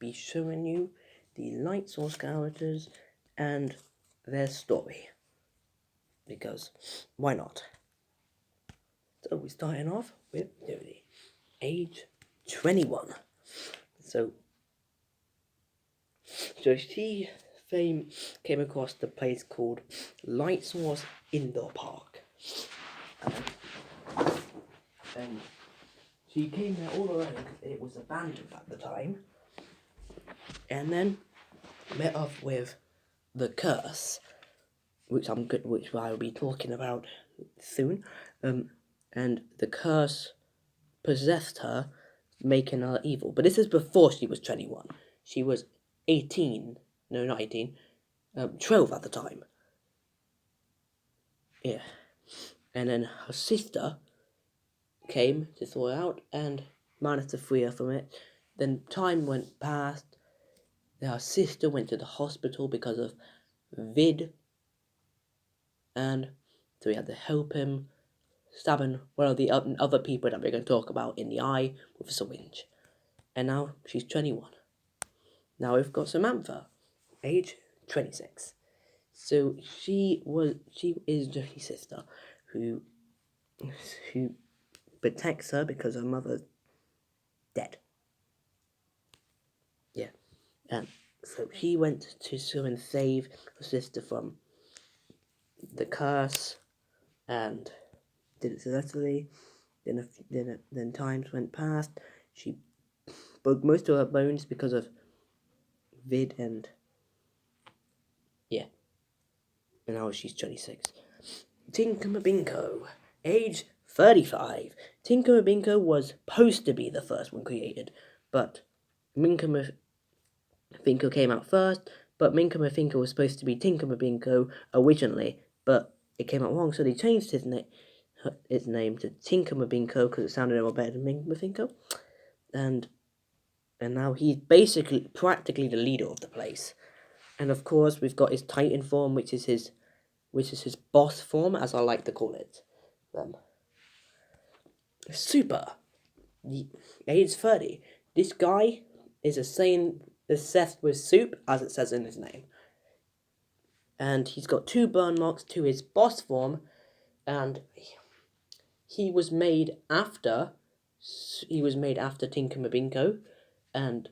be showing you the Light Source characters and their story. Because, why not? So we're starting off with Jodie, age 21. So she came across the place called Light Source Indoor Park. And she came there all alone because it was abandoned at the time. And then met up with the curse, which I'll be talking about soon. And the curse possessed her, making her evil. But this is before she was 21. She was 18. No, not 18. 12 at the time. Yeah. And then her sister came to sort it out and managed to free her from it. Then time went past. Her sister went to the hospital because of vid. And so we had to help him, stabbing one of the other people that we're going to talk about in the eye with a syringe. And now she's 21. Now we've got Samantha, age 26. So she is Jodie's sister, who protects her because her mother's dead. Yeah, and so she went to try and save her sister from the curse, and did it successfully. Then times went past. She broke most of her bones because of vid, and yeah. And now she's 26. Tinker age 35. Tinker was supposed to be the first one created, but Minka came out first, but Minka was supposed to be Tinker originally, but it came out wrong, so they changed his name to Tinker because it sounded a little better than Minka and now he's basically practically the leader of the place. And of course, we've got his Titan form, which is his boss form, as I like to call it. Super. Age 30. This guy is obsessed with soup, as it says in his name. And he's got 2 burn marks to his boss form, and he was made after Tinker and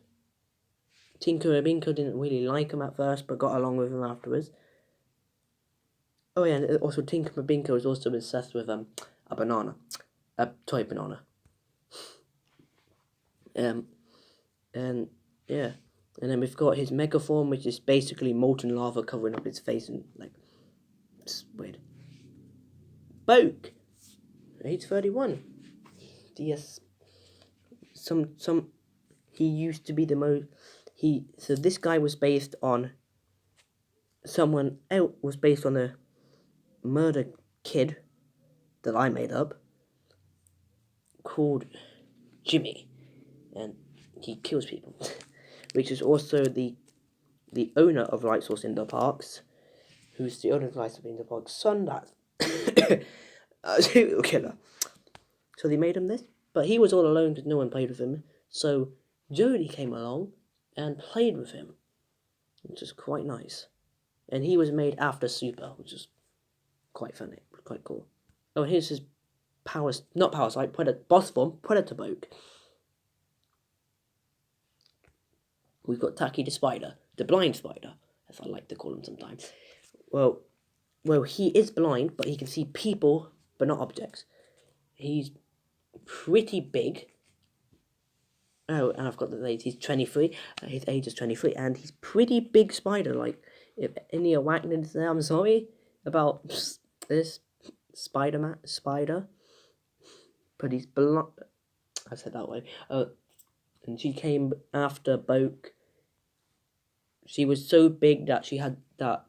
Tinker didn't really like him at first, but got along with him afterwards. Oh yeah, and also Tinker is also obsessed with a banana, a toy banana. And yeah, and then we've got his mega form, which is basically molten lava covering up his face and like, it's weird. Boke, age 31. Yes, he used to be the most. So this guy was based on someone else, was based on a murder kid that I made up called Jimmy, and he kills people, which is also the owner of Light Source Indoor Parks, who's the owner of Light Source Indoor Parks' son, that's a serial killer. So they made him this, but he was all alone because no one played with him. So Jodie came along and played with him, which is quite nice. And he was made after Super, which is quite funny, quite cool. Oh, here's his boss form, Predator Boke. We've got Taki the Spider, the blind spider, as I like to call him sometimes. Well, he is blind, but he can see people, but not objects. He's pretty big. Oh, and I've got the age. He's 23. His age is 23, and he's pretty big spider. Like, if any arachnids there, I'm sorry about this spider. But he's blind. I said that way. And she came after Boke. She was so big that she had that.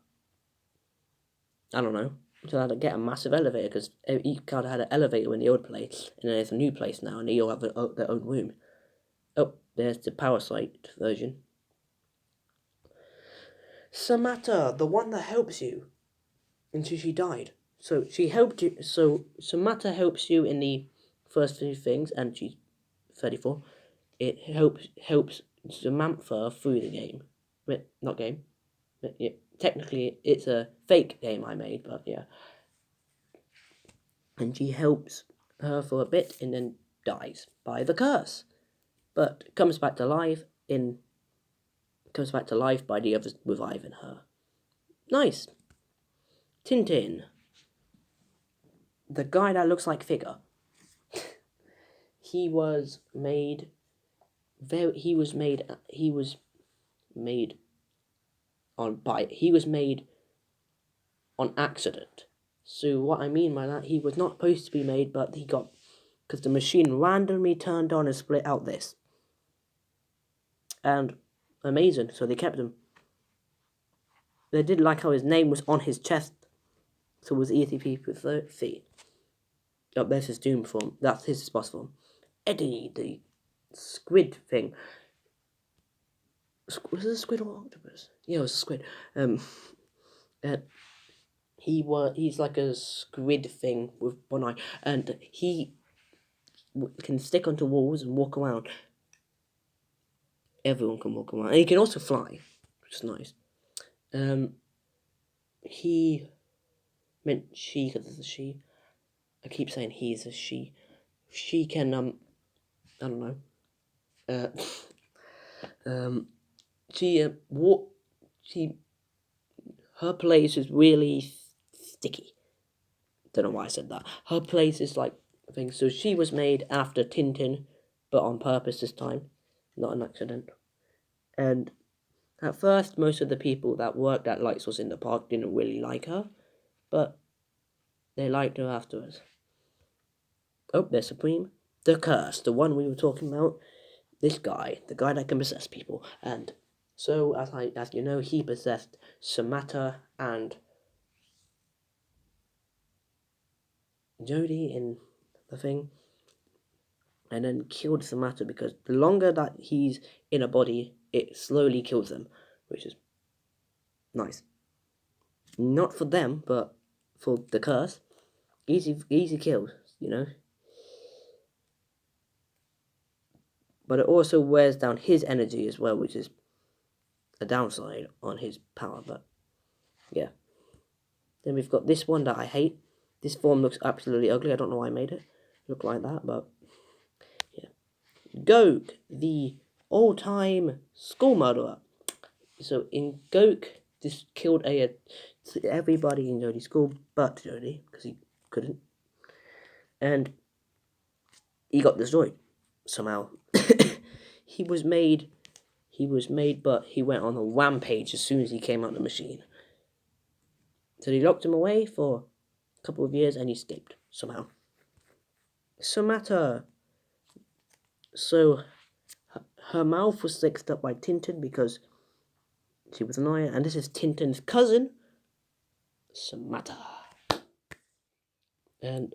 I don't know. So I had to get a massive elevator because each card had an elevator in the old place, and then there's a new place now, and they all have their own room. Oh, there's the Parasite version. Samata, the one that helps you until she died. So she helped you. So Samata helps you in the first 2 things, and she's 34. It helps Samantha through the game. Not game. Yeah, technically, it's a fake game I made, but yeah. And she helps her for a bit and then dies by the curse. But comes back to life by the others reviving her. Nice. Tintin. The guy that looks like Figure. He was made on accident. So what I mean by that, he was not supposed to be made, but he got, because the machine randomly turned on and split out this. And amazing, so they kept him. They did like how his name was on his chest, so it was easy for people to see. Oh, there's his Doom form. That's his boss form. Eddie, the squid thing. Was it a squid or octopus? Yeah, it was a squid. He's like a squid thing with one eye, and he can stick onto walls and walk around. Everyone can walk around, and he can also fly, which is nice. He meant she because it's a she. I keep saying he's a she. She can I don't know. Her place is really sticky. Don't know why I said that. Her place is like a thing. So she was made after Tintin, but on purpose this time, not an accident. And at first, most of the people that worked at Light Source in the park didn't really like her, but they liked her afterwards. Oh, there's Supreme. The Curse, the one we were talking about. This guy, the guy that can possess people. And so, as you know, he possessed Samantha and Jodie in the thing, and then killed Samantha because the longer that he's in a body, it slowly kills them, which is nice. Not for them, but for the curse. Easy kills, you know. But it also wears down his energy as well, which is a downside on his power, but yeah. Then we've got this one that I hate. This form looks absolutely ugly. I don't know why I made it look like that, but yeah. Goke, the all-time school murderer. So in Goke, this killed everybody in Jodie's school but Jodie, because he couldn't. And he got destroyed somehow. He was made, but he went on a rampage as soon as he came out of the machine. So they locked him away for a couple of years and he escaped somehow. Samantha. So her mouth was fixed up by Tintin because she was annoying, and this is Tintin's cousin, Samantha. And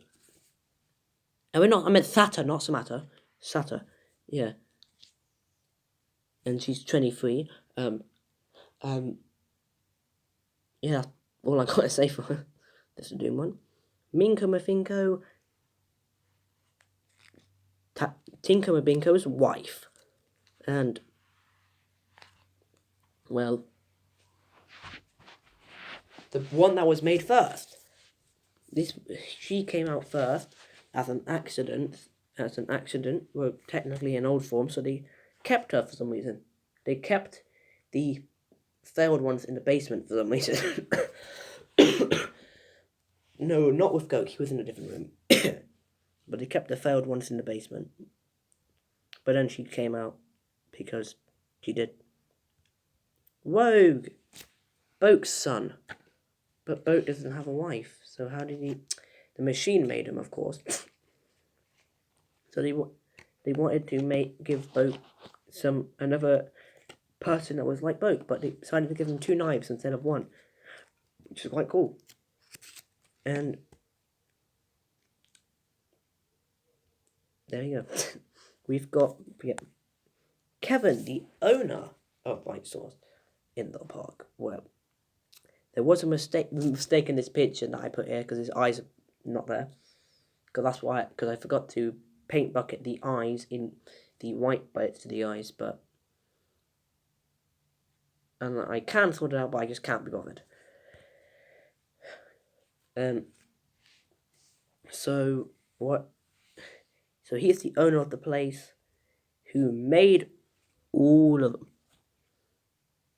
I meant Sata, not Samantha. Sata, yeah. And she's 23. Yeah, all I gotta say for her. That's a Doom one. Minko Mafinko, Tinko Mabinko's wife. And, well, the one that was made first. She came out first as an accident. Well, technically in old form, so they kept her for some reason. They kept the failed ones in the basement for some reason. No, not with Goke, he was in a different room. But they kept the failed ones in the basement. But then she came out because she did. Rogue! Boke's son. But Boke doesn't have a wife, so how did he... The machine made him, of course. So they wanted to give Boke another person that was like Boke, but they decided to give him 2 knives instead of 1, which is quite cool. And there you go. We've got Kevin, the owner of Light Source in the park. Well, there was a mistake in this picture that I put here because his eyes are not there. Because I forgot to paint bucket the eyes in the white bits to the eyes, but and I can sort it out, but I just can't be bothered. So what? So he's the owner of the place, who made all of them.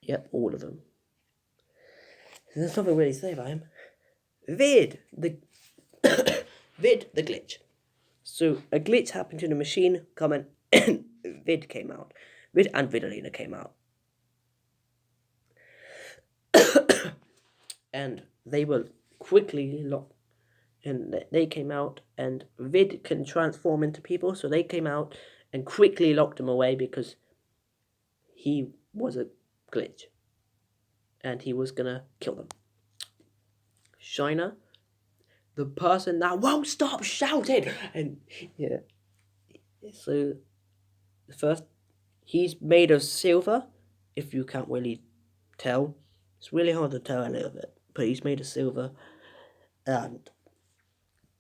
Yep, all of them. There's nothing really to say about him. Vid the Vid the glitch. So a glitch happened to the machine comment and Vid came out. Vid and Vidalina came out. And they were quickly locked. And they came out, and Vid can transform into people, so they came out and quickly locked him away because he was a glitch. And he was gonna kill them. Shiner, the person that won't stop shouting, and yeah. So first, he's made of silver. If you can't really tell, it's really hard to tell a little bit, but he's made of silver, and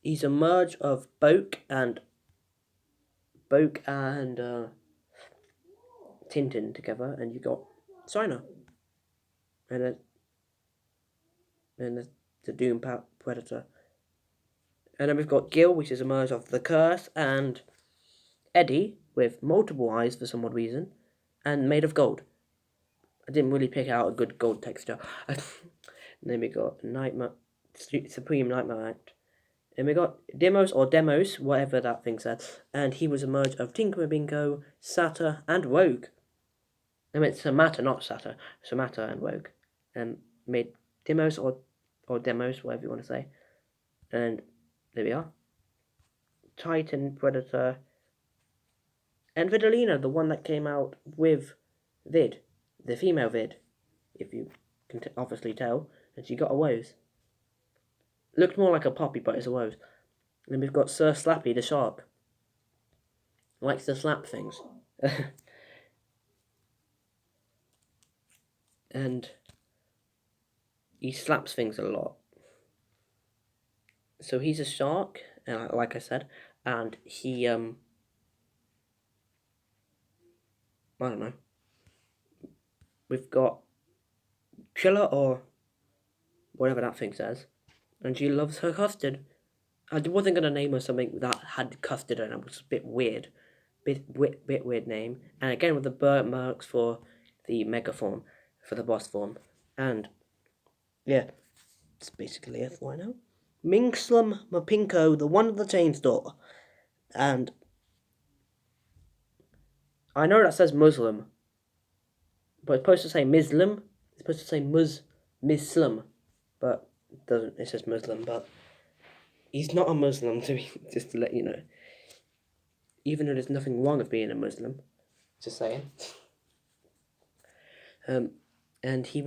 he's a merge of Boke and Tintin together, and you got Shiner, and the Doom Predator. And then we've got Gil, which is a merge of the Curse, and Eddie, with multiple eyes for some odd reason, and made of gold. I didn't really pick out a good gold texture. And then we got Nightmare, Supreme Nightmare Act. And we got Demos, whatever that thing said, and he was a merge of Tinkerbinko, Satyr, and Rogue. I meant Samata, not Satyr. Samata and Rogue. And made Demos or Demos, whatever you want to say. And there we are. Titan, Predator, and Vidalina, the one that came out with Vid, the female Vid, if you can obviously tell, and she got a Woes. Looked more like a puppy, but it's a Woes. And then we've got Sir Slappy, the shark. Likes to slap things. And he slaps things a lot. So he's a shark, like I said, and he, I don't know. We've got Chilla, or whatever that thing says, and she loves her custard. I wasn't going to name her something that had custard in it, which was a bit weird. Bit weird name. And again with the bird marks for the mega form, for the boss form. And yeah, that's basically it for now. Minxlum Mapinko, the one with the chainsaw. And I know that says Muslim, but it's supposed to say Muslim. It's supposed to say Muslim, but it doesn't. It says Muslim, but he's not a Muslim, just to let you know. Even though there's nothing wrong with being a Muslim, just saying. And he's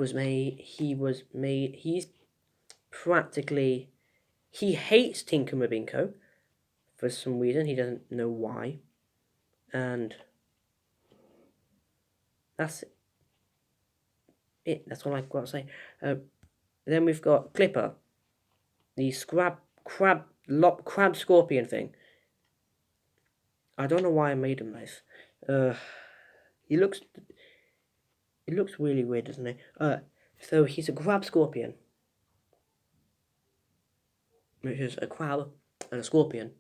practically, he hates Tinker Mabinko for some reason, he doesn't know why, and that's it, that's all I've got to say. Then we've got Clipper, the crab scorpion thing. I don't know why I made him nice. He looks really weird, doesn't he? So he's a crab scorpion, which is a crab and a scorpion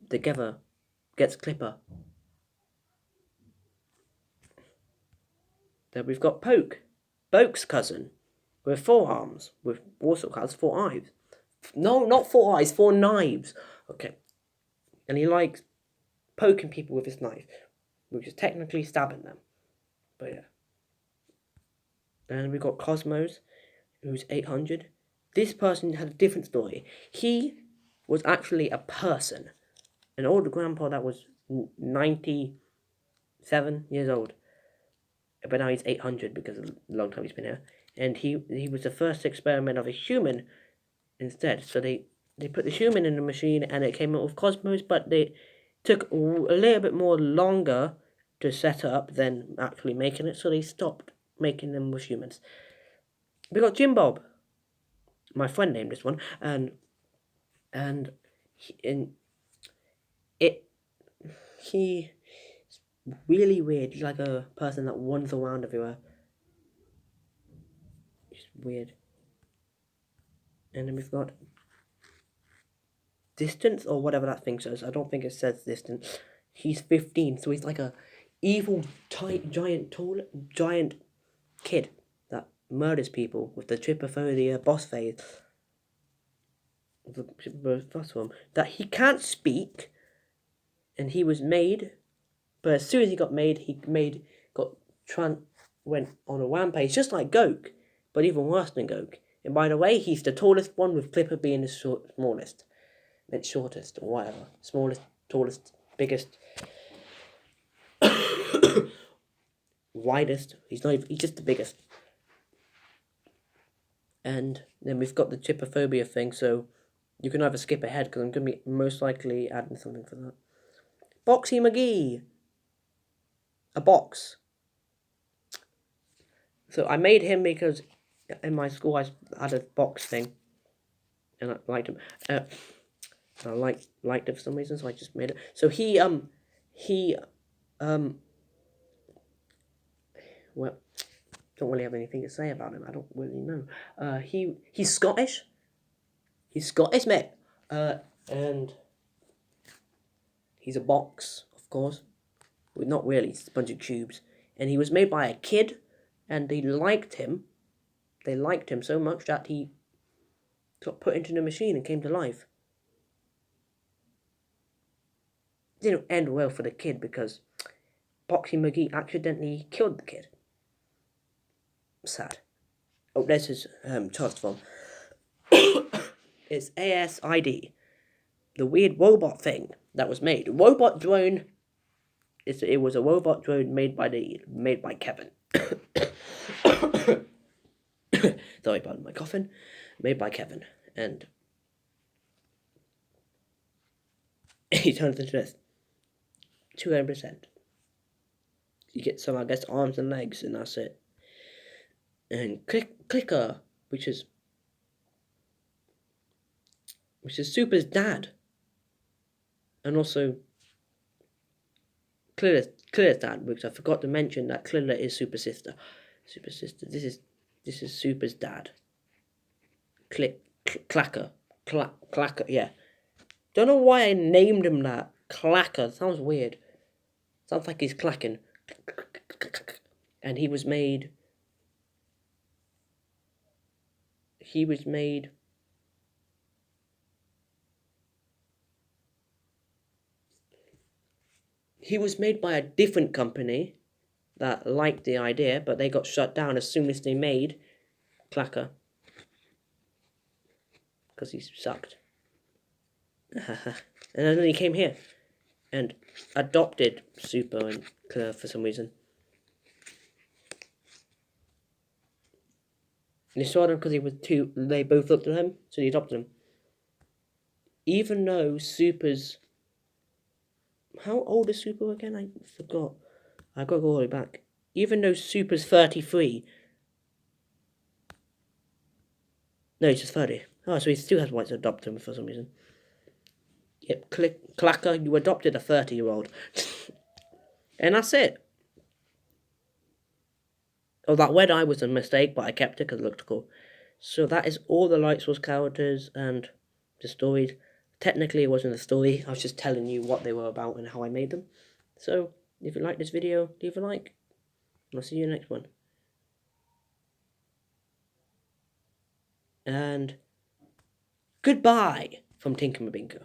together gets Clipper. Then we've got Boke's cousin, with 4 arms, with also has 4 eyes. No, not 4 eyes, 4 knives. Okay, and he likes poking people with his knife, which is technically stabbing them. But yeah. And we've got Cosmos, who's 800. This person had a different story. He was actually a person, an older grandpa that was 97 years old. But now he's 800 because of the long time he's been here. And he was the first experiment of a human instead. So they put the human in the machine and it came out with Cosmos, but they took a little bit more longer to set up than actually making it, so they stopped making them with humans. We got Jim Bob. My friend named this one, and he's really weird. He's like a person that wanders around everywhere. weird. And then we've got distance, or whatever that thing says. I don't think it says distance. He's 15, so he's like a evil, giant kid that murders people with the trypophobia boss phase. The first one. That he can't speak, and he was made, but as soon as he got made, went on a rampage, just like Goku, but even worse than Goku. And by the way, he's the tallest one, with Clipper being the smallest. It's shortest, or whatever. Smallest, tallest, biggest, widest. He's just the biggest. And then we've got the trypophobia thing, so you can either skip ahead, because I'm going to be most likely adding something for that. Boxy McGee. A box. So I made him because in my school I had a box thing, and I liked him. I liked it for some reason, so I just made it. So well, don't really have anything to say about him. I don't really know. He's Scottish. He's Scottish, mate. And he's a box, of course. Well, not really. It's a bunch of tubes. And he was made by a kid, and they liked him. They liked him so much that he got put into the machine and came to life. It didn't end well for the kid, because Boxy McGee accidentally killed the kid. Sad. Oh, there's his trust form. It's ASID, the weird robot thing that was made. Robot drone. It was a robot drone made by Kevin. Sorry about my coughing. Made by Kevin, and he turns into this. 200%. You get some, I guess, arms and legs, and that's it. And Clicker, which is Super's dad, and also Clilla's dad, which I forgot to mention that Clilla is Super's sister. This is Super's dad. Clacker, yeah. Don't know why I named him that. Clacker. Sounds weird. Sounds like he's clacking. And he was made by a different company that liked the idea, but they got shut down as soon as they made Clacker, because he sucked. And then he came here and adopted Super and Claire for some reason. And he saw them because they both looked at him, so he adopted him. Even though Super's... How old is Super again? I forgot. I got to go all the way back. Even though Super's 33... No, he's just 30. Oh, so he still has rights to adopt him for some reason. Yep, Clacker, you adopted a 30-year-old. And that's it. Oh, that red eye was a mistake, but I kept it because it looked cool. So that is all the Light Source characters and the stories. Technically, it wasn't a story. I was just telling you what they were about and how I made them. So, if you like this video, leave a like. And I'll see you in the next one. And goodbye from Tinker Mabinka.